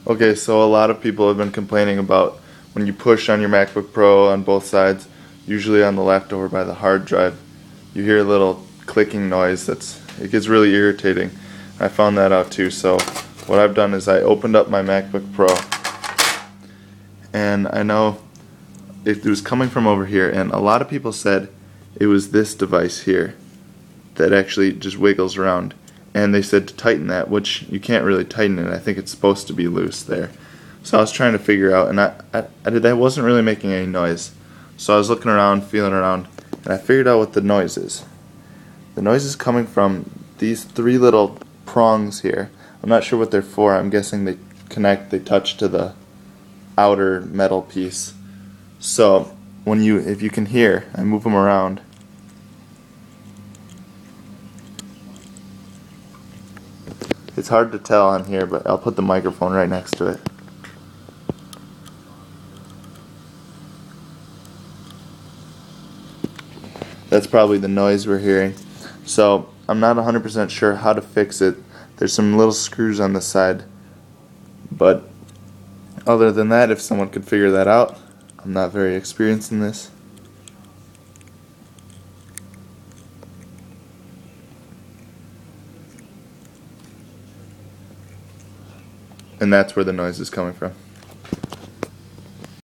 Okay, so a lot of people have been complaining about when you push on your MacBook Pro on both sides, usually on the left over by the hard drive, you hear a little clicking noise it gets really irritating. I found that out too, so what I've done is I opened up my MacBook Pro and I know it was coming from over here, and a lot of people said it was this device here that actually just wiggles around, and they said to tighten that, which you can't really tighten it. I think it's supposed to be loose there. So I was trying to figure out, and I wasn't really making any noise. So I was looking around, feeling around, and I figured out what the noise is. The noise is coming from these three little prongs here. I'm not sure what they're for. I'm guessing they touch to the outer metal piece. So if you can hear, I move them around. It's hard to tell on here, but I'll put the microphone right next to it. That's probably the noise we're hearing. So I'm not 100% sure how to fix it. There's some little screws on the side, but other than that, if someone could figure that out, I'm not very experienced in this. And that's where the noise is coming from.